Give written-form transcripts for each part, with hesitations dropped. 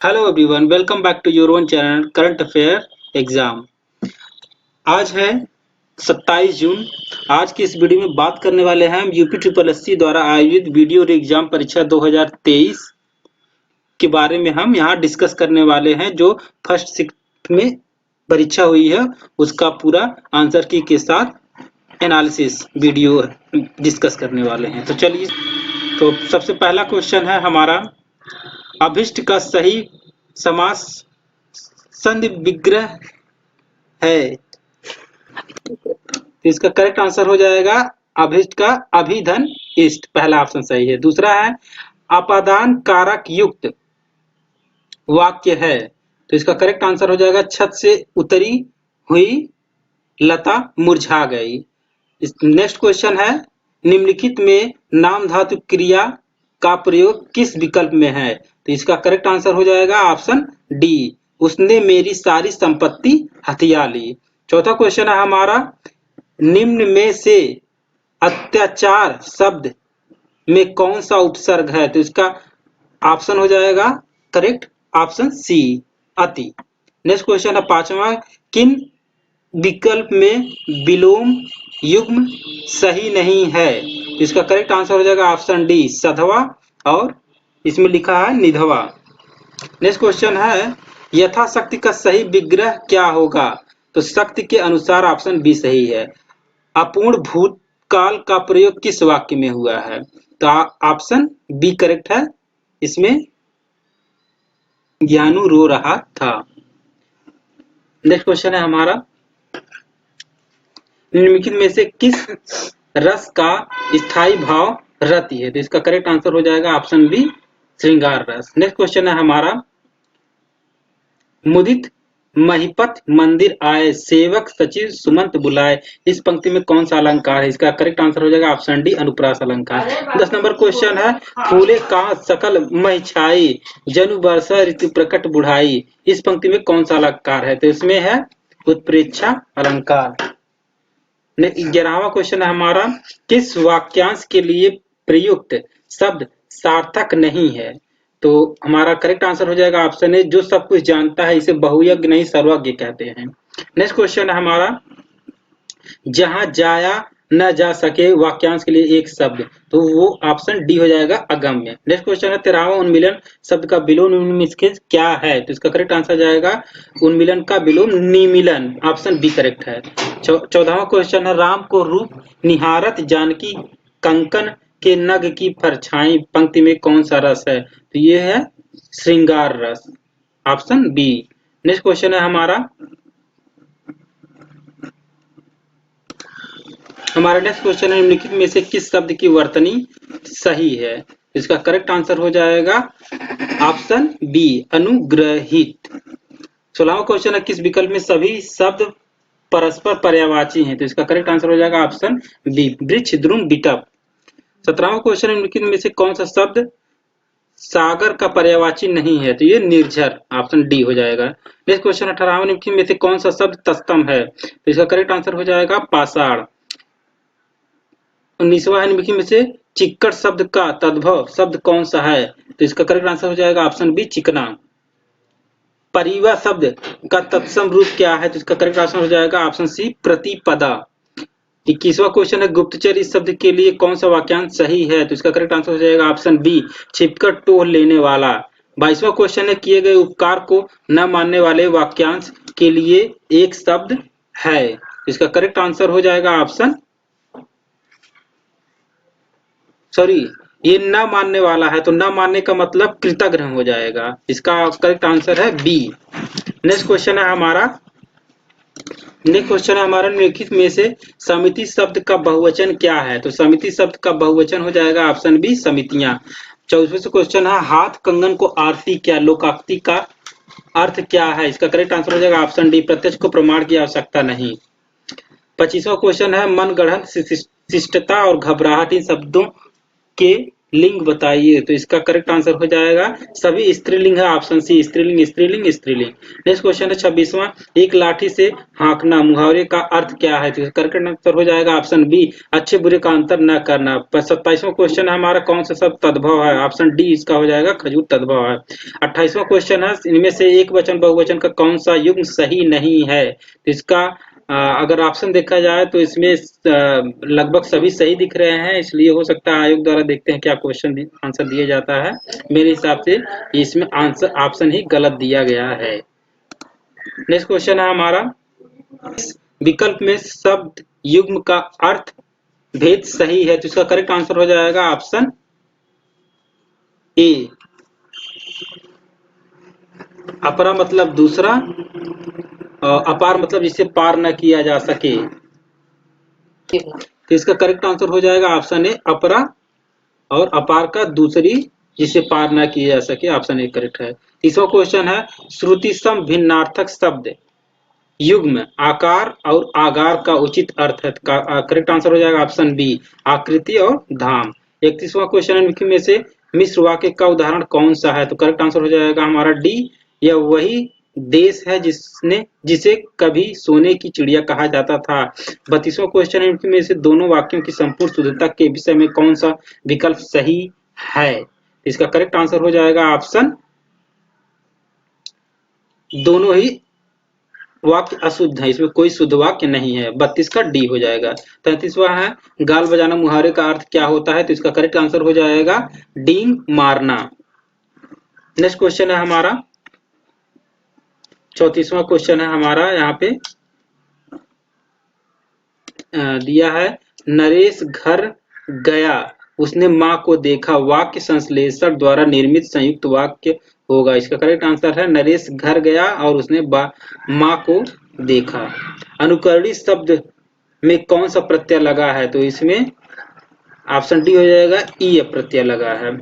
Hello everyone, welcome back to your own channel current affair exam. आज है 27 जून। आज की इस वीडियो में बात करने वाले हैं हम यूपी ट्रिपल एससी द्वारा आयोजित वीडियो एग्जाम परीक्षा 2023 के बारे में हम यहाँ डिस्कस करने वाले हैं। जो फर्स्ट शिफ्ट में परीक्षा हुई है उसका पूरा आंसर की के साथ एनालिसिस वीडियो डिस्कस करने वाले हैं। तो चलिए, तो सबसे पहला क्वेश्चन है हमारा, अभिष्ट का सही समास संधि विग्रह है। तो इसका करेक्ट आंसर हो जाएगा अभिष्ट का अभिधन इष्ट, पहला ऑप्शन सही है। दूसरा है अपादान कारक युक्त वाक्य है। तो इसका करेक्ट आंसर हो जाएगा छत से उतरी हुई लता मुरझा गई। नेक्स्ट क्वेश्चन है, निम्नलिखित में नाम धातु क्रिया का प्रयोग किस विकल्प में है। तो इसका करेक्ट आंसर हो जाएगा ऑप्शन डी, उसने मेरी सारी संपत्ति हथिया ली। चौथा क्वेश्चन है हमारा, निम्न में से अत्याचार शब्द में कौन सा उपसर्ग है। तो इसका ऑप्शन हो जाएगा करेक्ट ऑप्शन सी, अति। नेक्स्ट क्वेश्चन है पांचवा, किन विकल्प में विलोम युग्म सही नहीं है। तो इसका करेक्ट आंसर हो जाएगा ऑप्शन डी, सधवा, और इसमें लिखा है निधवा। नेक्स्ट क्वेश्चन है, यथाशक्ति का सही विग्रह क्या होगा। तो शक्ति के अनुसार ऑप्शन बी सही है। अपूर्ण भूतकाल का प्रयोग किस वाक्य में हुआ है। तो ऑप्शन बी करेक्ट है, इसमें ज्ञानू रो रहा था। नेक्स्ट क्वेश्चन है हमारा, निम्नलिखित में से किस रस का स्थायी भाव रति है। तो इसका करेक्ट आंसर हो जाएगा ऑप्शन बी, श्रृंगार रस। नेक्स्ट क्वेश्चन है हमारा, मुदित महिपत मंदिर आए सेवक सचिव सुमंत बुलाए, इस पंक्ति में कौन सा अलंकार है। इसका करेक्ट आंसर हो जाएगा ऑप्शन डी, अनुप्रास अलंकार। 10 नंबर क्वेश्चन है, फूले का सकल मह छाई जनु वर्षा ऋतु प्रकट बुढ़ाई, इस पंक्ति में कौन सा अलंकार है। तो इसमें है उत्प्रेक्षा अलंकार। 11वां क्वेश्चन है हमारा, किस वाक्यांश के लिए प्रयुक्त शब्द सार्थक नहीं है। तो हमारा करेक्ट आंसर हो जाएगा ऑप्शन ए, जो सब कुछ जानता है इसे बहुयज्ञ नहीं सर्वज्ञ कहते हैं। नेक्स्ट क्वेश्चन है हमारा, जहां जाया न जा सके वाक्यांश के लिए एक शब्द, तो वो ऑप्शन डी हो जाएगा अगम्य। नेक्स्ट क्वेश्चन है 13वां, उन्मिलन शब्द का विलोम निम्नलिखित क्या है। तो इसका करेक्ट आंसर जाएगा उन्मिलन का विलोम निमीलन, ऑप्शन बी करेक्ट है। 14वां क्वेश्चन है, राम को रूप निहारत जानकी कंकन के नग की परछाई, पंक्ति में कौन सा रस है। तो ये है श्रृंगार रस, ऑप्शन बी। नेक्स्ट क्वेश्चन है हमारा नेक्स्ट क्वेश्चन है, निम्नलिखित में से किस शब्द की वर्तनी सही है। इसका करेक्ट आंसर हो जाएगा ऑप्शन बी, अनुग्रहित। 16वां क्वेश्चन है, किस विकल्प में सभी शब्द परस्पर पर्यायवाची हैं। तो इसका करेक्ट आंसर हो जाएगा ऑप्शन बी, वृक्ष द्रुम बिटप। 17वां क्वेश्चन है, निम्नलिखित में से कौन सा शब्द सागर का पर्यायवाची नहीं है। तो ये निर्झर, ऑप्शन डी हो जाएगा। नेक्स्ट क्वेश्चन 18वां, निम्नलिखित में से कौन सा शब्द तस्तम है। तो इसका करेक्ट आंसर हो जाएगा पाषाण। 19वां है, निम्नलिखित में से चिक्कड़ शब्द का तद्भव शब्द कौन सा है। तो इसका करेक्ट आंसर हो जाएगा ऑप्शन बी, चिकना। परिवा शब्द का तत्सम रूप क्या है। तो इसका करेक्ट आंसर हो जाएगा ऑप्शन सी, प्रतिपदा। 21वां क्वेश्चन है, गुप्तचर इस शब्द के लिए कौन सा वाक्यांश सही है। तो इसका करेक्ट आंसर हो जाएगा ऑप्शन बी, छिपकर टोह लेने वाला। 22वां क्वेश्चन है, किए गए उपकार को न मानने वाले वाक्यांश के लिए एक शब्द है। इसका करेक्ट आंसर हो जाएगा ऑप्शन, सॉरी, ये न मानने वाला है तो न मानने का मतलब कृतघ्न हो जाएगा। इसका करेक्ट आंसर है बी। नेक्स्ट क्वेश्चन है हमारा निम्नलिखित में से समिति शब्द का बहुवचन क्या है। तो समिति शब्द का बहुवचन हो जाएगा ऑप्शन बी, समितियां। 24वां क्वेश्चन है, हाथ कंगन को आरती क्या लोकाक्ति का अर्थ क्या है। इसका करेक्ट आंसर हो जाएगा ऑप्शन डी, प्रत्यक्ष को प्रमाण की आवश्यकता नहीं। 25वां क्वेश्चन है, मन गढ़ंत शिष्टता और घबराहट इन शब्दों के लिंग बताइए। तो इसका करेक्ट आंसर हो जाएगा सभी स्त्रीलिंग है, ऑप्शन सी स्त्रीलिंग स्त्रीलिंग स्त्रीलिंग। नेक्स्ट क्वेश्चन है 26वां, एक लाठी से हाँकना मुहावरे का अर्थ क्या है? तो इसका करेक्ट आंसर हो जाएगा ऑप्शन बी अच्छे बुरे का अंतर न करना। 27वां क्वेश्चन है हमारा कौन सा शब्द तद्भव है? ऑप्शन डी इसका हो जाएगा खजूर तद्भव है। 28वां क्वेश्चन है इनमें से एक वचन बहुवचन का कौन सा युग्म सही नहीं है? तो इसका अगर ऑप्शन देखा जाए तो इसमें लगभग सभी सही दिख रहे हैं, इसलिए हो सकता है आयोग द्वारा देखते हैं क्या क्वेश्चन आंसर दिया जाता है। मेरे हिसाब से इसमें आंसर ऑप्शन ही गलत दिया गया है। नेक्स्ट क्वेश्चन है हमारा विकल्प में शब्द युग्म का अर्थ भेद सही है? तो इसका करेक्ट आंसर हो जाएगा ऑप्शन ए अपरा मतलब दूसरा, अपार मतलब जिसे पार न किया जा सके। तो इसका करेक्ट आंसर हो जाएगा ऑप्शन ए अपरा, और अपार का दूसरी जिसे पार ना किया जा सके, ऑप्शन ए करेक्ट है। तीसरा क्वेश्चन है श्रुति सम भिन्नार्थक शब्द युग्म आकार और आगार का उचित अर्थ है? करेक्ट आंसर हो जाएगा ऑप्शन बी आकृति और धाम। 31वां क्वेश्चन है निम्न में से मिश्र वाक्य का उदाहरण कौन सा है? तो करेक्ट आंसर हो जाएगा हमारा डी यह वही देश है जिसे कभी सोने की चिड़िया कहा जाता था। 32वां क्वेश्चन है इनमें में से दोनों वाक्यों की संपूर्ण शुद्धता के विषय में कौन सा विकल्प सही है? इसका करेक्ट आंसर हो जाएगा ऑप्शन दोनों ही वाक्य अशुद्ध है, इसमें कोई शुद्ध वाक्य नहीं है। 32 का डी हो जाएगा। 33वां है गाल बजाना मुहावरे का अर्थ क्या होता है? तो इसका करेक्ट आंसर हो जाएगा डींग मारना। नेक्स्ट क्वेश्चन है हमारा 34वां क्वेश्चन है हमारा यहाँ पे दिया है नरेश घर गया उसने माँ को देखा वाक्य संश्लेषण द्वारा निर्मित संयुक्त वाक्य होगा। इसका करेक्ट आंसर है नरेश घर गया और उसने माँ को देखा। अनुकरणीय शब्द में कौन सा प्रत्यय लगा है? तो इसमें ऑप्शन डी हो जाएगा ई प्रत्यय लगा है।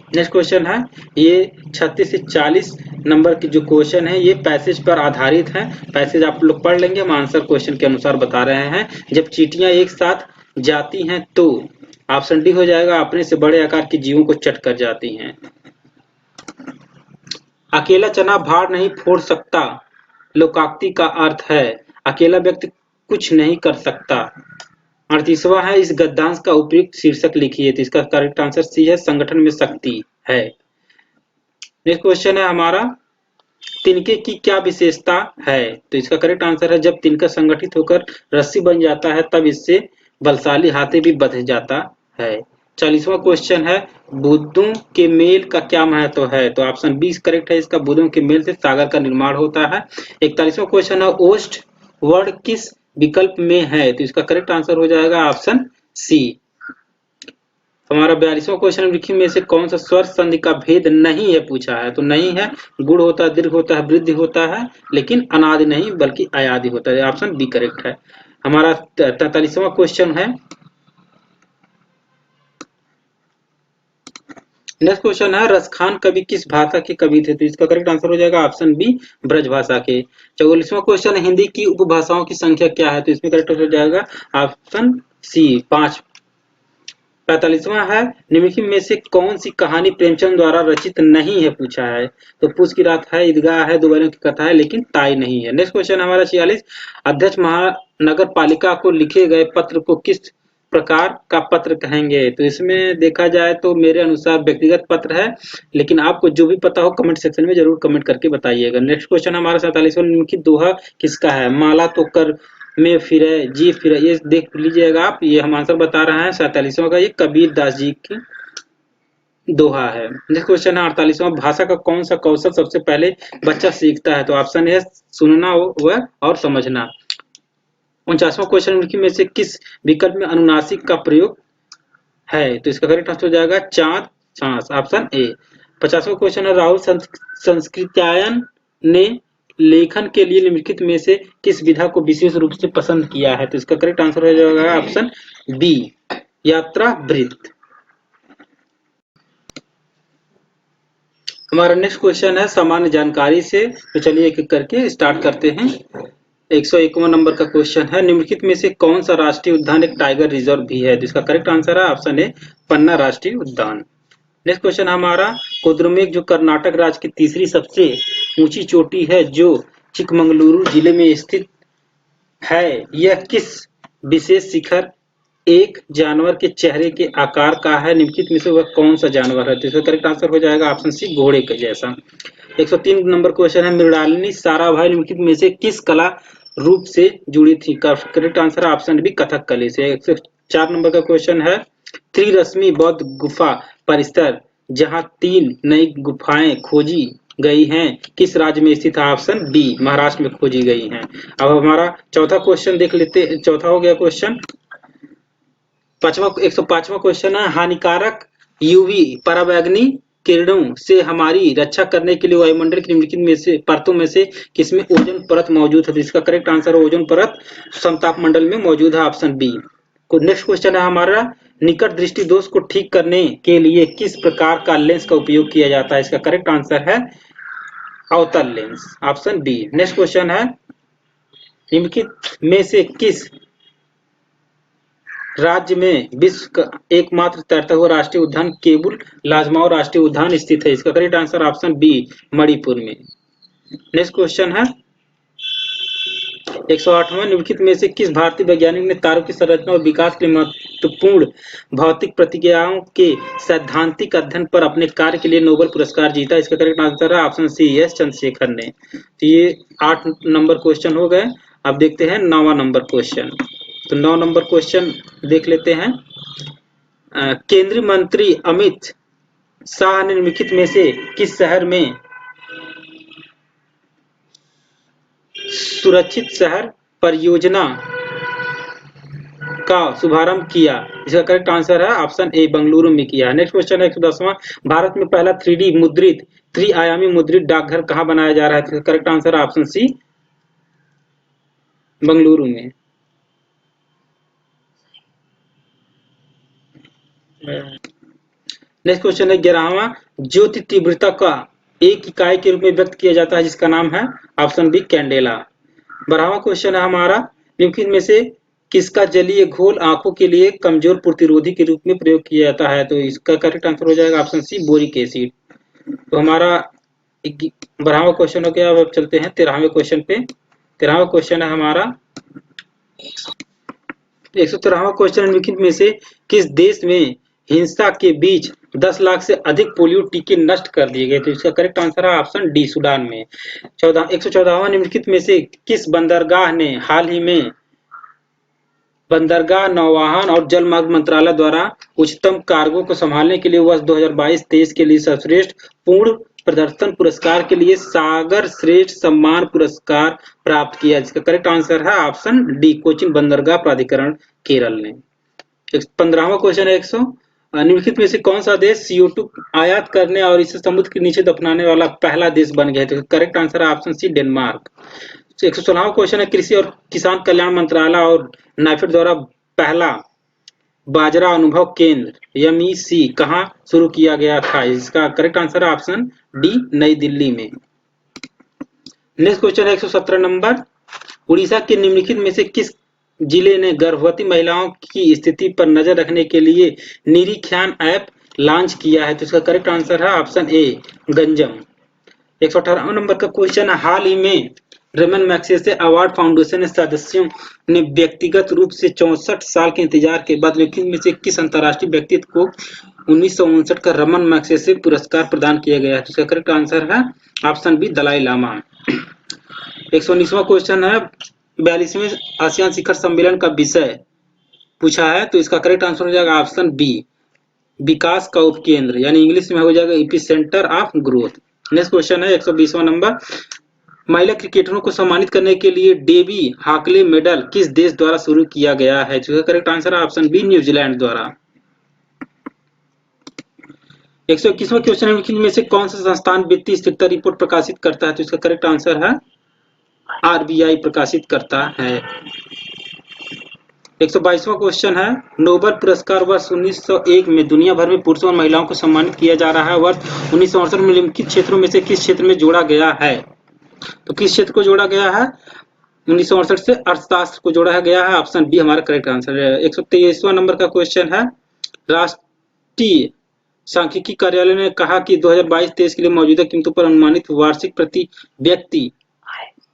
नेक्स्ट क्वेश्चन है ये 36 से 40 नंबर की जो क्वेश्चन है ये पैसेज पर आधारित है। पैसेज आप लोग पढ़ लेंगे, हम आंसर क्वेश्चन के अनुसार बता रहे हैं। जब चींटियां एक साथ जाती हैं तो ऑप्शन डी हो जाएगा अपने से बड़े आकार के जीवों को चट कर जाती हैं। अकेला चना भार नहीं फोड़ सकता लोकोक्ति का अर्थ है अकेला व्यक्ति कुछ नहीं कर सकता। 38वां है इस गद्यांश का उपयुक्त शीर्षक लिखिए। तो इसका करेक्ट आंसर सी है संगठन में शक्ति है। नेक्स्ट क्वेश्चन है हमारा तिनके की क्या विशेषता है? तो इसका करेक्ट आंसर है जब तिनका संगठित होकर रस्सी बन जाता है तब इससे बलशाली हाथी भी बंध जाता है। 40वां क्वेश्चन है बुद्धों के मेल का क्या महत्व है? तो ऑप्शन बी करेक्ट है इसका बुद्धों के मेल से सागर का निर्माण होता है। 41वां क्वेश्चन है ओष्ठ वर्ण किस विकल्प में है? तो इसका करेक्ट आंसर हो जाएगा ऑप्शन सी। हमारा 42वां क्वेश्चन लिखी में से कौन सा स्वर संधि का भेद नहीं है पूछा है? तो नहीं है, गुण होता है, दीर्घ होता है, वृद्धि होता है, लेकिन अनादि नहीं बल्कि अयादि होता है। ऑप्शन बी करेक्ट है। हमारा 43वां क्वेश्चन है नेक्स्ट क्वेश्चन है रसखान कवि किस भाषा के कवि थे? तो इसका करेक्ट आंसर हो जाएगा ऑप्शन बी ब्रज भाषा के। 44वां क्वेश्चन हिंदी की उपभाषाओं की संख्या क्या है? तो इसमें करेक्ट हो जाएगा ऑप्शन सी 5। 45वां है निम्नलिखित में से कौन सी कहानी प्रेमचंद द्वारा रचित नहीं है पूछा है? तो पूछ की रात है, ईदगाह है, दोबारियों की कथा है, लेकिन ताई नहीं है। नेक्स्ट क्वेश्चन हमारा 46 अध्यक्ष महानगर पालिका को लिखे गए पत्र को किस प्रकार का पत्र कहेंगे? तो इसमें देखा जाए तो मेरे अनुसार व्यक्तिगत पत्र है, लेकिन आपको जो भी पता हो कमेंट सेक्शन में जरूर कमेंट करके बताइएगा। नेक्स्ट क्वेश्चन हमारा 47वां निम्नलिखित दोहा किसका है? माला तो कर में फिरे जी फिरे, ये देख लीजिएगा आप, ये हम आंसर बता रहे हैं 47वां का, ये कबीर दास जी की दोहा है। नेक्स्ट क्वेश्चन है 48वां भाषा का कौन सा कौशल सबसे पहले बच्चा सीखता है? तो ऑप्शन है सुनना व और समझना। 49वां क्वेश्चन में से किस विकल्प में अनुनासिक का प्रयोग है? तो इसका करेक्ट आंसर हो जाएगा चांद सांस, ऑप्शन ए। 50वां क्वेश्चन है राहुल संस्कृत्यायन ने लेखन के लिए निम्नलिखित में से किस विधा को विशेष रूप से पसंद किया है? तो इसका करेक्ट आंसर हो जाएगा ऑप्शन बी यात्रा वृत्त। हमारा नेक्स्ट क्वेश्चन है सामान्य जानकारी से, तो चलिए एक एक करके स्टार्ट करते हैं। 101वां नंबर का क्वेश्चन है निम्नलिखित में से कौन सा राष्ट्रीय उद्यान एक टाइगर रिजर्व भी है? तो इसका करेक्ट आंसर है ऑप्शन ए पन्ना राष्ट्रीय उद्यान। नेक्स्ट क्वेश्चन हमारा कुद्रेमुख जो कर्नाटक राज्य की तीसरी सबसे ऊंची चोटी है जो चिकमंगलुरु जिले में स्थित है, यह किस विशेष शिखर एक जानवर के चेहरे के आकार का है, निम्नलिखित में से वह कौन सा जानवर है? तो इसका करेक्ट आंसर हो जाएगा ऑप्शन सी, घोड़े के जैसा। 103 नंबर क्वेश्चन है मृणालिनी साराभाई निम्नलिखित में से किस कला रूप से जुड़ी थी? Correct answer option B, Kathakali से। 104 नंबर का क्वेश्चन है त्रिरश्मि बौद्ध गुफा परिसर जहां 3 नई गुफाएं खोजी गई हैं, किस राज्य में स्थित है? ऑप्शन बी, महाराष्ट्र में खोजी गई हैं। अब हमारा चौथा क्वेश्चन देख लेते, चौथा हो गया क्वेश्चन। 105वां क्वेश्चन है हानिकारक यूवी पराबैंगनी किरणों से हमारी रक्षा करने के लिए वायुमंडल की निम्नलिखित में से परतों में से किसमें ओजोन परत मौजूद है? तो इसका करेक्ट आंसर है ओजोन परत समताप मंडल में मौजूद है, ऑप्शन बी। नेक्स्ट क्वेश्चन है हमारा निकट दृष्टि दोष को ठीक करने के लिए किस प्रकार का लेंस का उपयोग किया जाता है? इसका करेक्ट आंसर है अवतल लेंस, ऑप्शन बी। नेक्स्ट क्वेश्चन है निम्नलिखित में से किस राज्य में विश्व का एकमात्र तैरता हुआ राष्ट्रीय उद्यान केबुल लाजमाओ राष्ट्रीय उद्यान स्थित है? इसका correct answer option B, Manipur में। नेक्स्ट क्वेश्चन है 108वां निम्नलिखित में से किस भारतीय वैज्ञानिक ने तारों की संरचना और विकास के लिए महत्वपूर्ण भौतिक प्रतिक्रियाओं के सैद्धांतिक अध्ययन पर अपने कार्य के लिए नोबेल पुरस्कार जीता? इसका करेक्ट आंसर है ऑप्शन सी, एस चंद्रशेखर ने। तो ये 8 नंबर क्वेश्चन हो गए। अब देखते हैं 9वां नंबर क्वेश्चन। तो 9 नंबर क्वेश्चन देख लेते हैं। केंद्रीय मंत्री अमित शाह ने निम्नलिखित में से किस शहर में सुरक्षित शहर परियोजना का शुभारंभ किया? इसका करेक्ट आंसर है ऑप्शन ए, बेंगलुरु में किया। नेक्स्ट क्वेश्चन है 110वां भारत में पहला 3D मुद्रित त्रिआयामी मुद्रित डाकघर कहाँ बनाया जा रहा है? करेक्ट आंसर है ऑप्शन सी, बेंगलुरु में। नेक्स्ट क्वेश्चन है 11वां ज्योति तीव्रता का एक इकाई के रूप में व्यक्त किया जाता है जिसका नाम है? Option B, candela. 12वां क्वेश्चन है हमारा निम्नलिखित में से किसका जलीय घोल आंखों के लिए कमजोर प्रतिरोधी के रूप में प्रयोग किया जाता है? तो इसका करेक्ट आंसर हो जाएगा ऑप्शन सी, बोरिक एसिड। तो हमारा 12वां क्वेश्चन हो गया। अब चलते हैं 13वें क्वेश्चन पे। 13वां क्वेश्चन है हमारा 113वां क्वेश्चन निम्नलिखित में से किस देश में हिंसा के बीच 10 लाख से अधिक पोलियो टीके नष्ट कर दिए गए? तो इसका करेक्ट आंसर है ऑप्शन डी, सूडान में। 114वां निम्नलिखित में से किस बंदरगाह ने हाल ही में बंदरगाह नौवहन और जलमार्ग मंत्रालय द्वारा उच्चतम कार्गो को संभालने के लिए वर्ष 2022-23 के लिए सर्वश्रेष्ठ पूर्ण प्रदर्शन पुरस्कार के लिए सागर श्रेष्ठ सम्मान पुरस्कार प्राप्त किया? जिसका करेक्ट आंसर है ऑप्शन डी, कोचिन बंदरगाह प्राधिकरण, केरल ने। 15वां क्वेश्चन है 100 निम्नलिखित में से कौन सा देश CO2 आयात करने और इसे समुद्र के नीचे दफनाने वाला पहला देश बन गया? तो करेक्ट आंसर है ऑप्शन सी, डेनमार्क। 116वां क्वेश्चन है कृषि और किसान कल्याण मंत्रालय और नाफेड द्वारा पहला बाजरा अनुभव केंद्र MEC कहाँ शुरू किया गया था? इसका करेक्ट आंसर है ऑप्शन डी, नई दिल्ली में। नेक्स्ट क्वेश्चन है 117 नंबर उड़ीसा के निम्नलिखित में से किस जिले ने गर्भवती महिलाओं की स्थिति पर नजर रखने के लिए निरीक्षण ऐप लॉन्च किया है? तो इसका करेक्ट आंसर है ऑप्शन ए, गंजम। 118वां नंबर का क्वेश्चन है हाल ही में रमन मैग्सेसे अवार्ड फाउंडेशन के सदस्यों ने व्यक्तिगत रूप से 64 साल के इंतजार के बाद निम्नलिखित में से किस अंतर्राष्ट्रीय व्यक्तित्व को 1959 का रमन मैग्सेसे पुरस्कार प्रदान किया गया है? तो इसका करेक्ट आंसर है ऑप्शन बी, दलाई लामा। 119वां क्वेश्चन है 42वें आसियान शिखर सम्मेलन का विषय पूछा है, तो इसका करेक्ट आंसर हो जाएगा ऑप्शन बी, विकास का उपकेंद्र, यानी इंग्लिश में हो जाएगा epicentre of growth. Next question है 120वां नंबर महिला क्रिकेटरों को सम्मानित करने के लिए डेबी हाकले मेडल किस देश द्वारा शुरू किया गया है? जिसका करेक्ट आंसर है ऑप्शन बी, न्यूजीलैंड द्वारा। 121वां क्वेश्चन है में से कौन सा संस्थान वित्तीय स्थिरता रिपोर्ट प्रकाशित करता है? तो इसका करेक्ट आंसर है RBI प्रकाशित करता है। 122वां क्वेश्चन है नोबेल पुरस्कार वर्ष 1901 में दुनिया भर में पुरुषों और महिलाओं को सम्मानित किया जा रहा है। वर्ष 1968 में निम्नलिखित क्षेत्रों में से किस क्षेत्र में जोड़ा गया है? तो किस क्षेत्र को जोड़ा गया है? 1968 से अर्थशास्त्र को जोड़ा गया है, ऑप्शन बी हमारा करेक्ट आंसर है। 123वां नंबर का क्वेश्चन है राष्ट्रीय सांख्यिकी कार्यालय ने कहा कि 2022-23 के लिए मौजूदा कीमतों पर अनुमानित वार्षिक प्रति व्यक्ति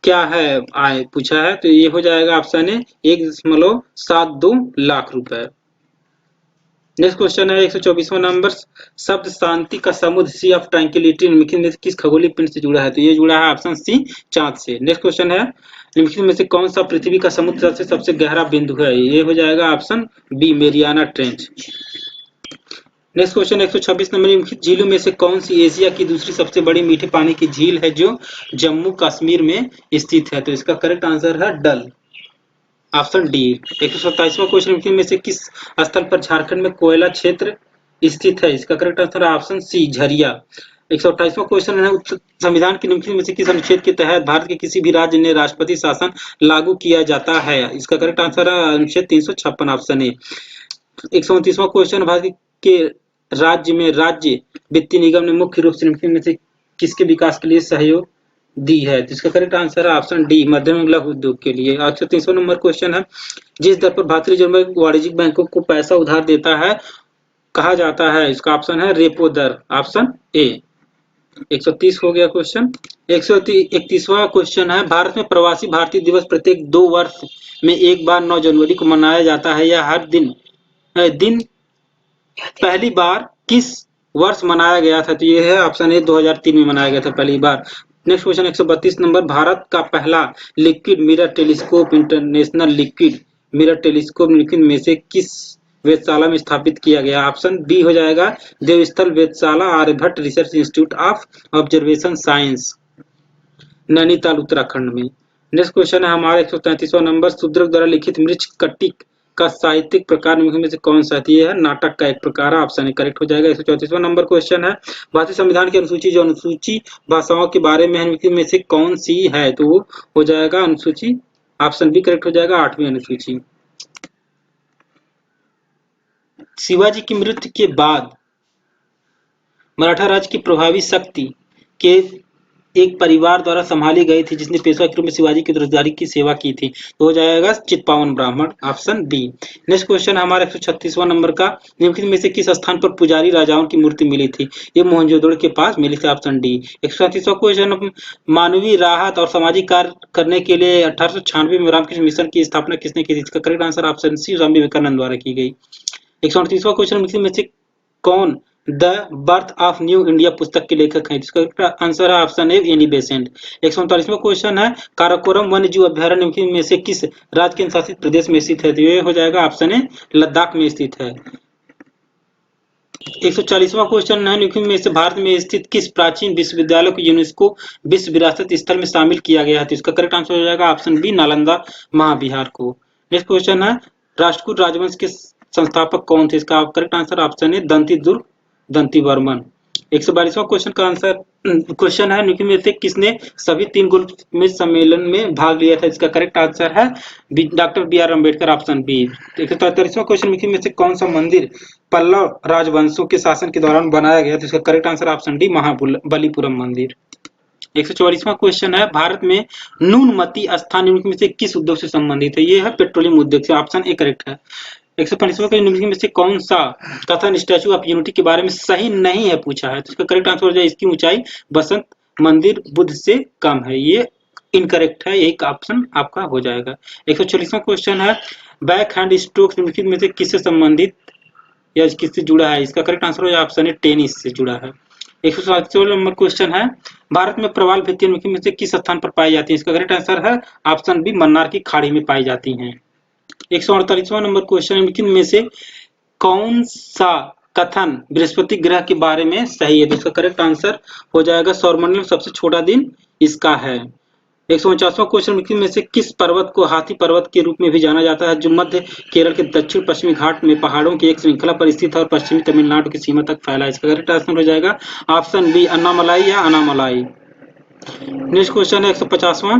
क्या है आय पूछा है, तो ये हो जाएगा ऑप्शन ए 1.72 लाख रुपए। नेक्स्ट क्वेश्चन है 124वां नंबर, शब्द शांति का समुद्र सी ऑफ ट्रैंक्विलिटी निम्नलिखित में किस खगोलीय पिंड से जुड़ा है, तो ये जुड़ा है ऑप्शन सी चांद से। नेक्स्ट क्वेश्चन है निम्नलिखित में से कौन सा पृथ्वी का समुद्र से सबसे गहरा बिंदु है, ये हो जाएगा option B Mariana trench. Next question 126 number, निम्नलिखित झीलों में से कौन सी एशिया की दूसरी सबसे बड़ी मीठे पानी की झील है जो जम्मू कश्मीर में स्थित है, तो इसका करेक्ट आंसर है डल, ऑप्शन डी। 127वां क्वेश्चन निम्नलिखित में से किस स्थल पर झारखंड में कोयला क्षेत्र स्थित है, इसका करेक्ट आंसर है ऑप्शन सी झरिया। 128वां क्वेश्चन है संविधान के निम्नलिखित में से किस अनुच्छेद के तहत भारत के किसी भी राज्य ने राष्ट्रपति शासन लागू किया जाता है, इसका करेक्ट आंसर है अनुच्छेद 356, ऑप्शन ए। 129वां क्वेश्चन, भारत के राज्य में राज्य वित्तीय निगम ने मुख्य रूप से निम्नलिखित में से किसके विकास के लिए सहयोग दी है, तो इसका करेक्ट आंसर है ऑप्शन डी मध्यम एवं लघु उद्योग के लिए। 130वां नंबर क्वेश्चन है, जिस दर पर भारतीय रिजर्व बैंक वाणिज्यिक बैंकों को पैसा उधार देता है कहा जाता है, इसका ऑप्शन है रेपो दर, ऑप्शन ए। 130 हो गया क्वेश्चन। 131वां क्वेश्चन है, भारत में प्रवासी भारतीय दिवस प्रत्येक 2 वर्ष में एक बार 9 जनवरी को मनाया जाता है, यह हर दिन पहली बार किस वर्ष मनाया गया था, तो ये है ऑप्शन ए 2003 में मनाया गया था पहली बार। नेक्स्ट क्वेश्चन 132 नंबर, भारत का पहला liquid mirror telescope international liquid mirror telescope निम्नलिखित में से किस वेधशाला में स्थापित किया गया, ऑप्शन बी हो जाएगा देवस्थल वेधशाला, Aryabhatta research institute of observation science, Nainital Uttarakhand में। नेक्स्ट क्वेश्चन है हमारा 133वां नंबर, शूद्रक द्वारा लिखित मृच्छकटिक का साहित्यिक प्रकार निम्नलिखित में से कौन सा है, ये है नाटक का एक प्रकार, ऑप्शन ए करेक्ट हो जाएगा। 134वां नंबर क्वेश्चन है, भारतीय संविधान की अनुसूची जो अनुसूची भाषाओं के बारे में है निम्नलिखित में से कौन सी है, तो वो हो जाएगा अनुसूची, ऑप्शन बी करेक्ट हो जाएगा 8वीं अनुसूची। शिवाजी की मृत्यु के बाद मराठा राज्य की प्रभावी शक्ति के एक परिवार द्वारा संभाली गई थी जिसने पेशवा के रूप में शिवाजी की उत्तराधिकारी की सेवा की थी, तो हो जाएगा चित्पावन ब्राह्मण, ऑप्शन बी। नेक्स्ट क्वेश्चन हमारा 136वां नंबर का, निम्नलिखित में से किस स्थान पर पुजारी राजाओं की मूर्ति मिली थी, ये मोहनजोदड़ो के पास मिली थी, ऑप्शन डी। 137वां क्वेश्चन, मानवीय राहत और सामाजिक कार्य करने के लिए 1896 में रामकृष्ण मिशन की स्थापना किसने की थी, इसका correct answer option C Swami Vivekananda द्वारा की गई। 138वां क्वेश्चन, निम्नलिखित में से कौन the birth of new India पुस्तक के लेखक हैं, जिसका आंसर है ऑप्शन ए एनी बेसेंट। 139वां क्वेश्चन है, काराकोरम वन्य जीव अभ्यारण्य निम्नलिखित में से किस राज्य केंद्र शासित प्रदेश में स्थित है, तो ये हो जाएगा ऑप्शन ए लद्दाख में स्थित है। 140वां क्वेश्चन है, निम्नलिखित में से भारत में स्थित किस प्राचीन विश्वविद्यालय को यूनेस्को विश्व विरासत स्थल में शामिल किया गया है, तो इसका करेक्ट आंसर हो जाएगा ऑप्शन बी नालंदा महाविहार को। नेक्स्ट क्वेश्चन है, राष्ट्रकूट राजवंश के संस्थापक कौन थे, इसका correct answer option A Dantidurga Dantivarman. 142वां क्वेश्चन का आंसर क्वेश्चन है, निम्नलिखित में से किसने सभी 3 गोलमेज सम्मेलन में भाग लिया था, इसका करेक्ट आंसर है doctor B R. Ambedkar, option B. 143वां क्वेश्चन, निम्नलिखित में से कौन सा मंदिर पल्लव राजवंशों के शासन के दौरान बनाया गया था, इसका correct answer option D Mahabalipuram मंदिर। 144वां क्वेश्चन है, भारत में न्यूनमती स्थान निम्नलिखित में से किस उद्योग से संबंधित है, ये है पेट्रोलियम उद्योग से, ऑप्शन ए करेक्ट है। 145वां निम्नलिखित में से कौन सा कथन स्टैचू ऑफ यूनिटी के बारे में सही नहीं है पूछा है, तो इसका करेक्ट आंसर हो जाए इसकी ऊंचाई बसंत मंदिर बुद्ध से कम है, ये इनकरेक्ट है, एक ऑप्शन आपका हो जाएगा। 146वां क्वेश्चन है, बैक हैंड स्ट्रोक निम्नलिखित में से किससे संबंधित या किससे जुड़ा है, इसका करेक्ट आंसर हो जाए ऑप्शन ए टेनिस से जुड़ा है। 147 नंबर क्वेश्चन है, भारत में प्रवाल भित्तियां निम्नलिखित में से किस स्थान पर पाई जाती है, इसका करेक्ट आंसर है ऑप्शन बी मन्नार की खाड़ी में पाई जाती हैं। 148वां नंबर क्वेश्चन, निम्नलिखित में से कौन सा कथन बृहस्पति ग्रह के बारे में सही है, तो इसका करेक्ट आंसर हो जाएगा सौरमंडल में सबसे छोटा दिन इसका है। 149वां क्वेश्चन, निम्नलिखित में से किस पर्वत को हाथी पर्वत के रूप में भी जाना जाता है जो मध्य केरल के दक्षिण पश्चिमी घाट में पहाड़ों की एक श्रृंखला पर स्थित है और पश्चिमी तमिलनाडु की सीमा तक फैला है, इसका करेक्ट आंसर हो जाएगा ऑप्शन बी अन्नामलाई या अनामलाई। नेक्स्ट क्वेश्चन है 150वां,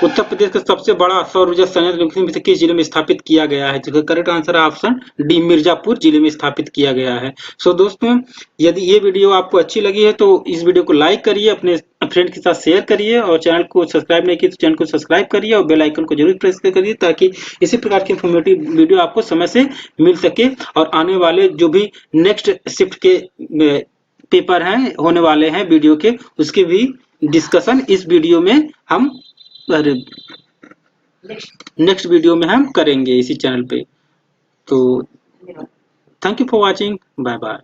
उत्तर प्रदेश का सबसे बड़ा सौर ऊर्जा संयंत्र निम्नलिखित में से किस जिले में स्थापित किया गया है, जिसका करेक्ट आंसर है ऑप्शन डी मिर्जापुर जिले में स्थापित किया गया है। सो दोस्तों, यदि ये वीडियो आपको अच्छी लगी है तो इस वीडियो को लाइक करिए, अपने फ्रेंड के साथ शेयर करिए और चैनल को सब्सक्राइब नहीं किया तो चैनल को सब्सक्राइब करिए और बेल आइकन को जरूर प्रेस करिए ताकि इसी प्रकार की इंफॉर्मेटिव वीडियो आपको समय से मिल सके और आने वाले जो भी नेक्स्ट शिफ्ट के पेपर हैं होने वाले हैं वीडियो के, उसके भी डिस्कशन इस वीडियो में हम नेक्स्ट वीडियो में हम करेंगे इसी चैनल पे। तो thank you for watching, bye bye.